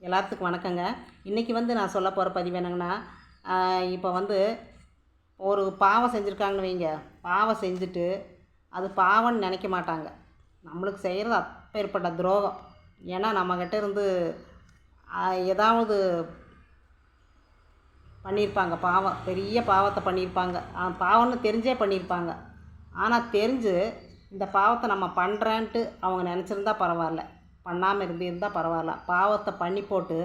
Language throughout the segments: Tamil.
எல்லாத்துக்கும் வணக்கங்க. இன்றைக்கி நான் சொல்ல போகிற பதிவு என்னங்கன்னா, இப்போ ஒரு பாவம் செஞ்சுருக்காங்கன்னு வைங்க. பாவம் செஞ்சுட்டு அது பாவம்னு நினைக்க மாட்டாங்க. நம்மளுக்கு செய்கிறது அப்பேற்பட்ட துரோகம். ஏன்னா நம்மக்கிட்ட இருந்து ஏதாவது பண்ணியிருப்பாங்க. பாவம், பெரிய பாவத்தை பண்ணியிருப்பாங்க. பாவம்னு தெரிஞ்சே பண்ணியிருப்பாங்க. ஆனால் தெரிஞ்சு இந்த பாவத்தை நம்ம பண்ணுறேன்ட்டு அவங்க நினச்சிருந்தா பரவாயில்ல, பண்ணாமல் இருந்திருந்தால் பரவாயில்ல. பாவத்தை பண்ணி போட்டு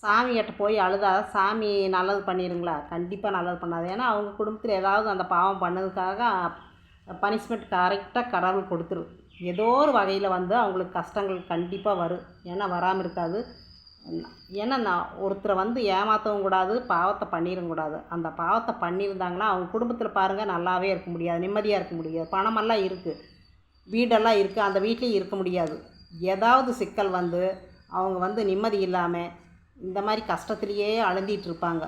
சாமிகிட்ட போய் அழுதா சாமி நல்லது பண்ணிடுங்களா? கண்டிப்பாக நல்லது பண்ணாது. ஏன்னா அவங்க குடும்பத்தில் ஏதாவது அந்த பாவம் பண்ணதுக்காக பனிஷ்மெண்ட் கரெக்டாக கடவுள் கொடுத்துரும். ஏதோ ஒரு வகையில் அவங்களுக்கு கஷ்டங்கள் கண்டிப்பாக வரும். ஏன்னா வராமல் இருக்காது. ஏன்னா நான் ஒருத்தரை ஏமாற்றவும் கூடாது, பாவத்தை பண்ணிடவும் கூடாது. அந்த பாவத்தை பண்ணியிருந்தாங்கன்னா அவங்க குடும்பத்தில் பாருங்கள், நல்லாவே இருக்க முடியாது, நிம்மதியாக இருக்க முடியாது. பணமெல்லாம் இருக்குது, வீடெல்லாம் இருக்குது, அந்த வீட்லேயும் இருக்க முடியாது. ஏதாவது சிக்கல் அவங்க நிம்மதி இல்லாமல் இந்த மாதிரி கஷ்டத்துலேயே அழுந்திகிட்ருப்பாங்க.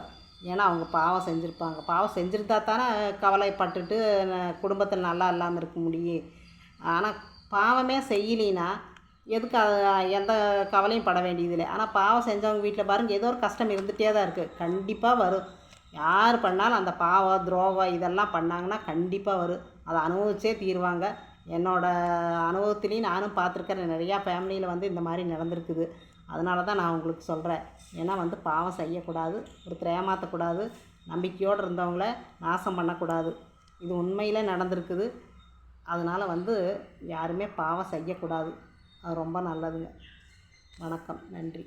ஏன்னா அவங்க பாவம் செஞ்சுருப்பாங்க. பாவம் செஞ்சுருந்தா தானே கவலைப்பட்டுட்டு குடும்பத்தில் நல்லா இல்லாமல் இருக்க முடியும். ஆனால் பாவமே செய்யலினா எதுக்கு எந்த கவலையும் பட வேண்டியதில்லை. ஆனால் பாவம் செஞ்சவங்க வீட்டில் பாருங்கள், ஏதோ ஒரு கஷ்டம் இருந்துகிட்டே தான் இருக்குது. கண்டிப்பாக வரும். யார் பண்ணாலும் அந்த பாவம் துரோகம் இதெல்லாம் பண்ணாங்கன்னா கண்டிப்பாக வரும். அதை அனுபவிச்சே தீருவாங்க. என்னோடய அனுபவத்துலேயும் நானும் பார்த்துருக்கேன். நிறையா ஃபேமிலியில் இந்த மாதிரி நடந்திருக்குது. அதனால தான் நான் உங்களுக்கு சொல்கிறேன். ஏன்னா பாவம் செய்யக்கூடாது, ஒருத்தரை ஏமாற்றக்கூடாது, நம்பிக்கையோடு இருந்தவங்கள நாசம் பண்ணக்கூடாது. இது உண்மையில் நடந்திருக்குது. அதனால் யாருமே பாவம் செய்யக்கூடாது. அது ரொம்ப நல்லதுங்க. வணக்கம், நன்றி.